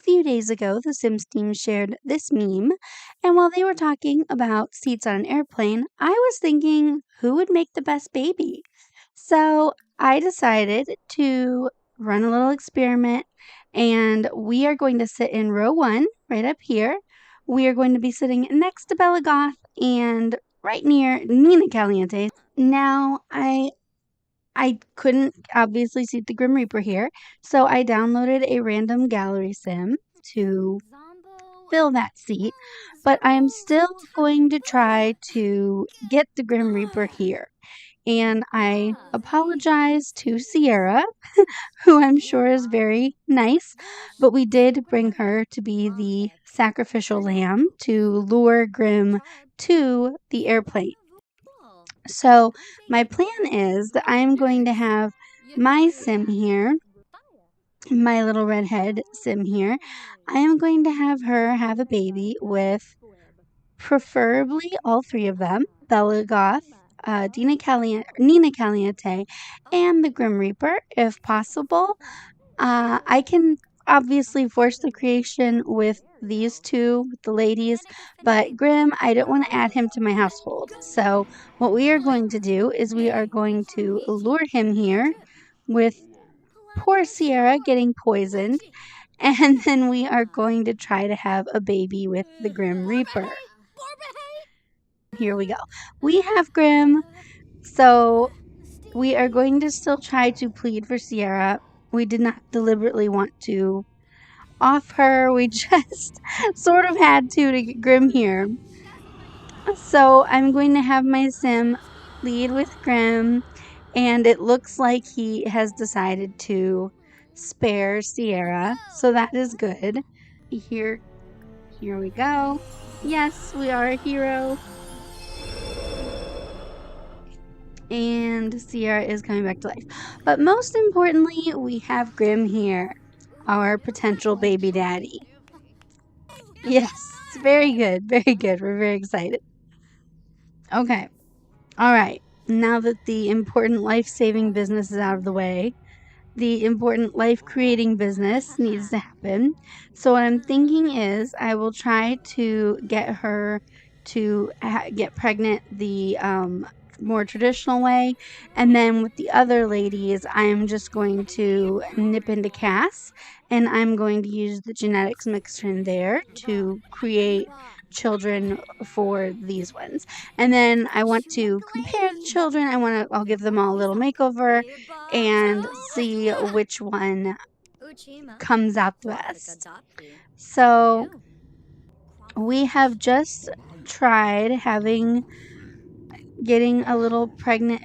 few days ago, the Sims team shared this meme, and while they were talking about seats on an airplane, I was thinking who would make the best baby. So I decided to run a little experiment, and we are going to sit in row one, right up here. We are going to be sitting next to Bella Goth and right near Nina Caliente. Now, I couldn't obviously see the Grim Reaper here, so I downloaded a random gallery sim to fill that seat, but I'm still going to try to get the Grim Reaper here. And I apologize to Sierra, who I'm sure is very nice, but we did bring her to be the sacrificial lamb to lure Grim to the airplane. So my plan is that I'm going to have my sim here, my little redhead sim here. I am going to have her have a baby with preferably all three of them, Bella Goth, Nina Caliente, and the Grim Reaper, if possible. I can obviously force the creation with these two, with the ladies, but Grim, I don't want to add him to my household. So what we are going to do is we are going to lure him here with poor Sierra getting poisoned, and then we are going to try to have a baby with the Grim Reaper. Here we go. We have Grim, so we are going to still try to plead for Sierra. We did not deliberately want to off her. We just sort of had to get Grim here. So I'm going to have my sim lead with Grim, and it looks like he has decided to spare Sierra, so that is good. Here we go. Yes, we are a hero. And Sierra is coming back to life. But most importantly, we have Grim here, our potential baby daddy. Yes, very good, very good. We're very excited. Okay, all right. Now that the important life-saving business is out of the way, the important life-creating business needs to happen. So what I'm thinking is I will try to get her to get pregnant the more traditional way, and then with the other ladies I'm just going to nip into Cass, and I'm going to use the genetics mixture in there to create children for these ones. And then I want to compare the children. I'll give them all a little makeover and see which one comes out the best. So we have just tried getting a little pregnant.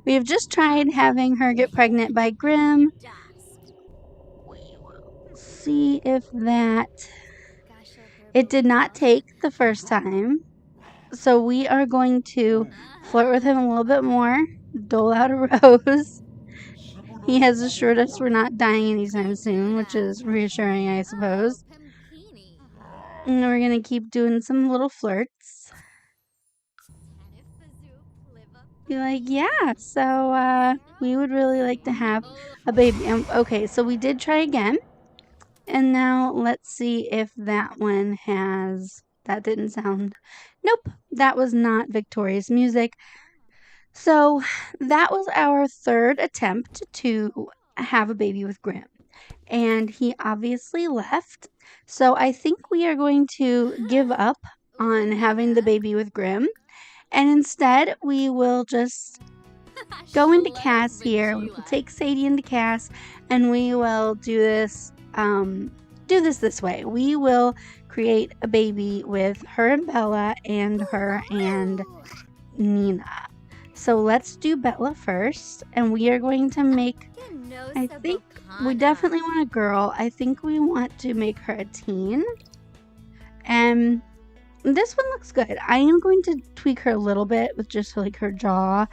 We have just tried having her get pregnant by Grim. We will see if it did not take the first time. So we are going to flirt with him a little bit more, dole out a rose. He has assured us we're not dying anytime soon, which is reassuring, I suppose. And we're going to keep doing some little flirts. Be like, yeah, so we would really like to have a baby. Okay, so we did try again. And now let's see if that one has... That didn't sound... Nope, that was not Victoria's music. So that was our third attempt to have a baby with Grim. And he obviously left. So I think we are going to give up on having the baby with Grim. And instead, we will just go into Cass here. We will take Sadie into Cass, and we will do this this way. We will create a baby with her and Bella and her and Nina. So let's do Bella first, and we are going to make, I think we definitely want a girl. I think we want to make her a teen. And this one looks good. I am going to tweak her a little bit with just like her jaw,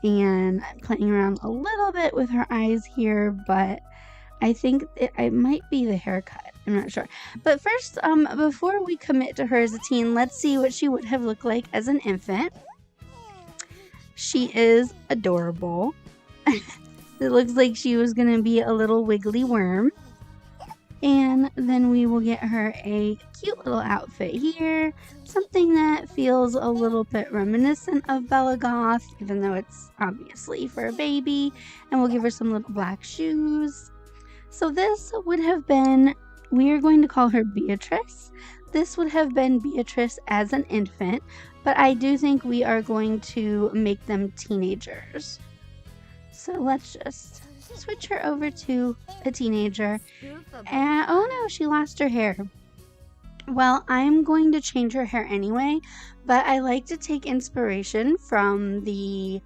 and I'm playing around a little bit with her eyes here, but I think it might be the haircut. I'm not sure. But first, before we commit to her as a teen, let's see what she would have looked like as an infant. She is adorable. It looks like she was going to be a little wiggly worm. And then we will get her a cute little outfit here, something that feels a little bit reminiscent of Bella Goth, even though it's obviously for a baby. And we'll give her some little black shoes. So this would have been, we are going to call her Beatrice. This would have been Beatrice as an infant, but I do think we are going to make them teenagers. So let's just switch her over to a teenager. And oh no, she lost her hair. Well, I'm going to change her hair anyway, but I like to take inspiration from the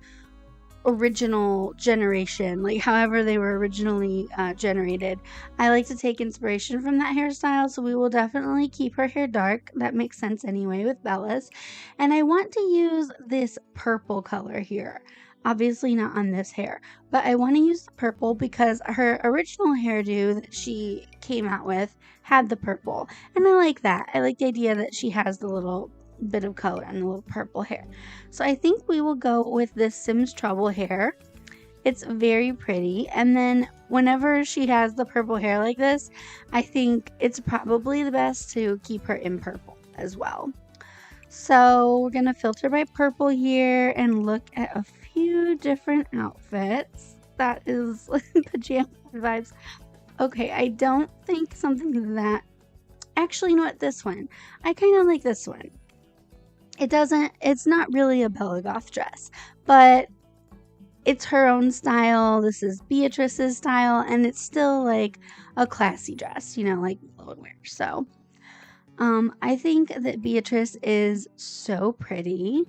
original generation, like however they were originally generated. I like to take inspiration from that hairstyle, so we will definitely keep her hair dark. That makes sense anyway with Bella's. And I want to use this purple color here. Obviously not on this hair, but I want to use the purple because her original hairdo that she came out with had the purple, and I like that. I like the idea that she has the little bit of color and a little purple hair. So I think we will go with this Sims Trouble hair. It's very pretty, and then whenever she has the purple hair like this, I think it's probably the best to keep her in purple as well. So we're gonna filter by purple here and look at a few different outfits. That is pajama vibes. Okay, I don't think something that, actually, you know what, this one, I kind of like this one. It's not really a Bella Goth dress, but it's her own style. This is Beatrice's style, and it's still like a classy dress, you know, like Willow would wear. So I think that Beatrice is so pretty.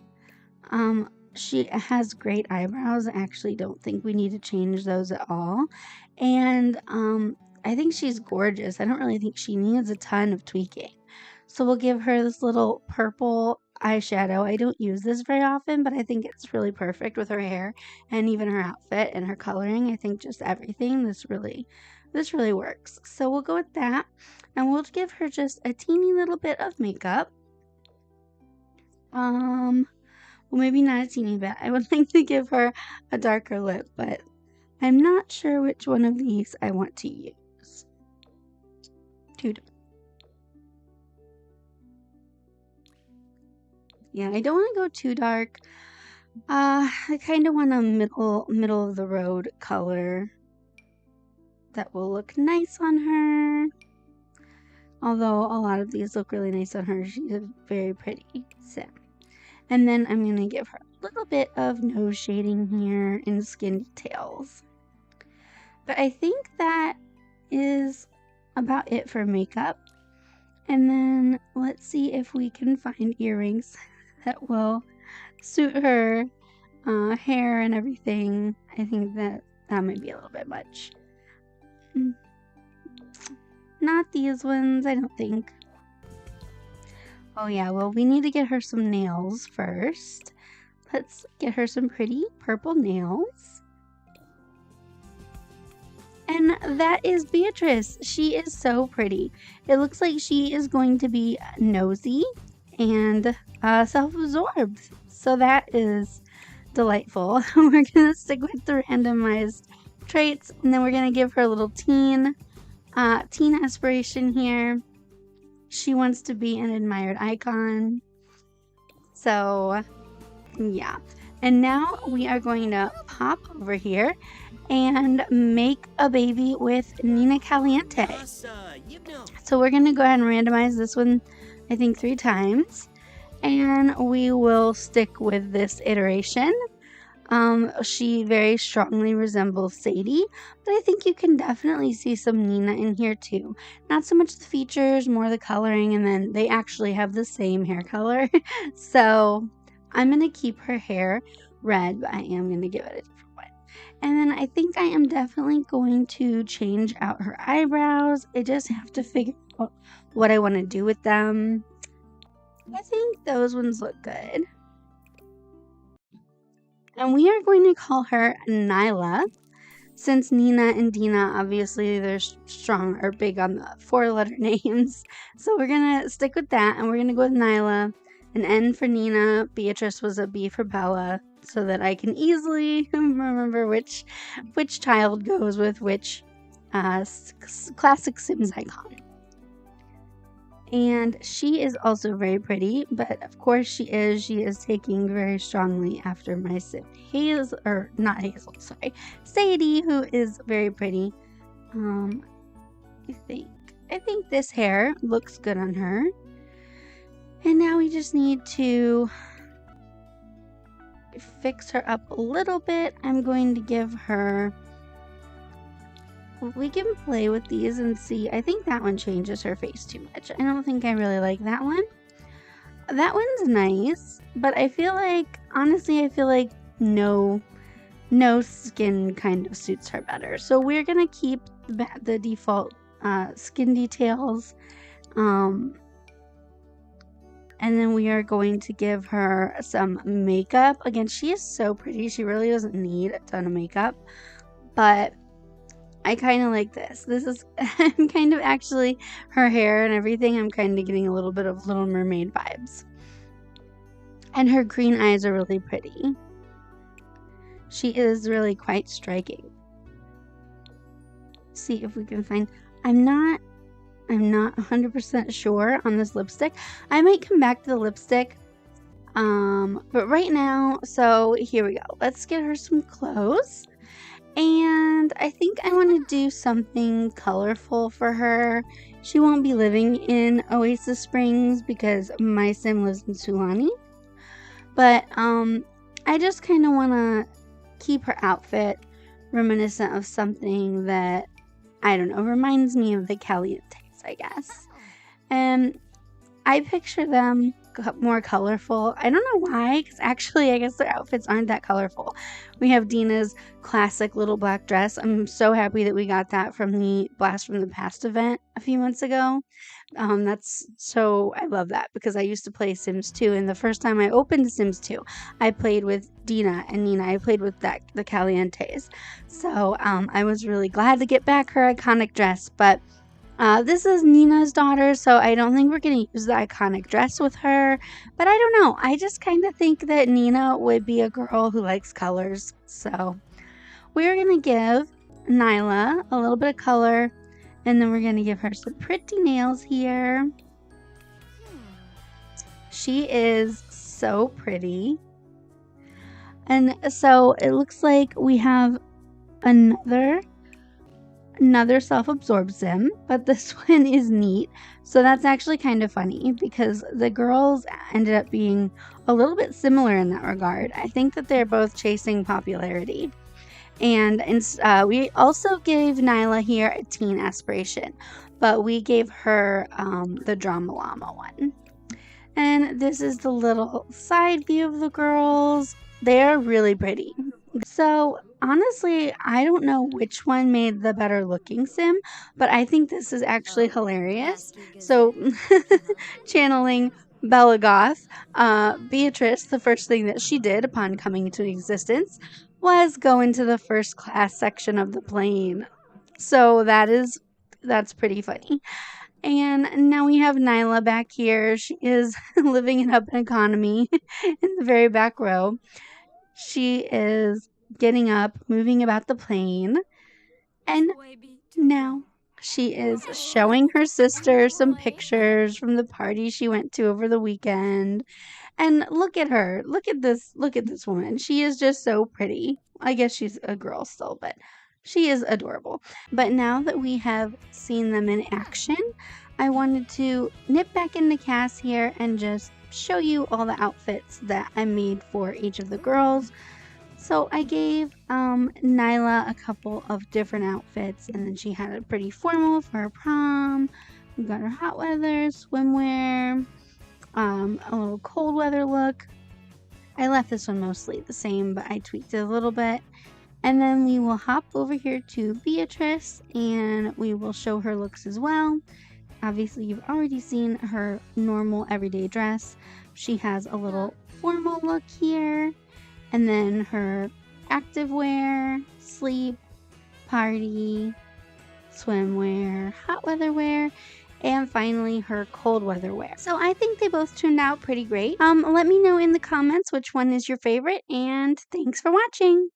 She has great eyebrows. I actually don't think we need to change those at all. And I think she's gorgeous. I don't really think she needs a ton of tweaking. So we'll give her this little purple eyeshadow. I don't use this very often, but I think it's really perfect with her hair and even her outfit and her coloring. I think just everything, this really works. So we'll go with that, and we'll give her just a teeny little bit of makeup. Well, maybe not a teeny bit. I would like to give her a darker lip, but I'm not sure which one of these I want to use. Yeah, I don't want to go too dark. I kind of want a middle of the road color that will look nice on her. Although a lot of these look really nice on her. She's very pretty. So, and then I'm going to give her a little bit of nose shading here and skin details. But I think that is about it for makeup. And then let's see if we can find earrings that will suit her hair and everything. I think that might be a little bit much. Not these ones, I don't think. Oh yeah, well, we need to get her some nails first. Let's get her some pretty purple nails. And that is Beatrice. She is so pretty. It looks like she is going to be nosy and self-absorbed. So that is delightful. We're going to stick with the randomized traits, and then we're going to give her a little teen aspiration here. She wants to be an admired icon. So yeah. And now we are going to pop over here and make a baby with Nina Caliente. So we're going to go ahead and randomize this one, I think 3 times. And we will stick with this iteration. She very strongly resembles Sadie, but I think you can definitely see some Nina in here too. Not so much the features, more the coloring, and then they actually have the same hair color. So I'm going to keep her hair red, but I am going to give it a different one. And then I think I am definitely going to change out her eyebrows. I just have to figure out what I want to do with them. I think those ones look good. And we are going to call her Nyla, since Nina and Dina, obviously, they're strong or big on the 4-letter names. So we're going to stick with that, and we're going to go with Nyla. An N for Nina. Beatrice was a B for Bella, so that I can easily remember which child goes with which classic Sims icon. And she is also very pretty, but of course she is taking very strongly after my Sim Hazel, or not Hazel, sorry, Sadie, who is very pretty. I think this hair looks good on her. And now we just need to fix her up a little bit. I'm going to give her, we can play with these and see. I think that one changes her face too much. I don't think I really like that one. That one's nice, but I feel like, honestly, no skin kind of suits her better. So we're gonna keep the default skin details. And then we are going to give her some makeup. Again, she is so pretty. She really doesn't need a ton of makeup, but I kind of like this. This is I'm kind of actually, her hair and everything, I'm kind of getting a little bit of Little Mermaid vibes. And her green eyes are really pretty. She is really quite striking. See if we can find, I'm not 100% sure on this lipstick. I might come back to the lipstick. But right now, so here we go. Let's get her some clothes. And I think I want to do something colorful for her. She won't be living in Oasis Springs because my Sim lives in Sulani. But I just kind of want to keep her outfit reminiscent of something that, I don't know, reminds me of the Calientes, I guess. And I picture them more colorful. I don't know why, because actually I guess their outfits aren't that colorful. We have Dina's classic little black dress. I'm so happy that we got that from the Blast from the Past event a few months ago. I love that because I used to play Sims 2, and the first time I opened Sims 2, I played with Dina and Nina. I played with the Calientes. So I was really glad to get back her iconic dress, but this is Nina's daughter, so I don't think we're going to use the iconic dress with her. But I don't know. I just kind of think that Nina would be a girl who likes colors. So we're going to give Nyla a little bit of color. And then we're going to give her some pretty nails here. She is so pretty. And so it looks like we have another self-absorbed Sim, but this one is neat. So that's actually kind of funny because the girls ended up being a little bit similar in that regard. I think that they're both chasing popularity. And we also gave Nyla here a teen aspiration, but we gave her the Drama Llama one. And this is the little side view of the girls. They're really pretty. So honestly, I don't know which one made the better looking Sim, but I think this is actually hilarious. So channeling Bella Goth, Beatrice, the first thing that she did upon coming into existence was go into the first class section of the plane. So that's pretty funny. And now we have Nyla back here. She is living it up in economy in the very back row. She is getting up, moving about the plane, and now she is showing her sister some pictures from the party she went to over the weekend. And look at her. Look at this woman. She is just so pretty. I guess she's a girl still, but she is adorable. But now that we have seen them in action, I wanted to nip back into Cass here and just show you all the outfits that I made for each of the girls. So I gave Nyla a couple of different outfits, and then she had a pretty formal for her prom. We got her hot weather, swimwear, a little cold weather look. I left this one mostly the same, but I tweaked it a little bit. And then we will hop over here to Beatrice, and we will show her looks as well. Obviously, you've already seen her normal everyday dress. She has a little formal look here, and then her activewear, sleep, party, swimwear, hot weather wear, and finally her cold weather wear. So I think they both turned out pretty great. Let me know in the comments which one is your favorite, and thanks for watching.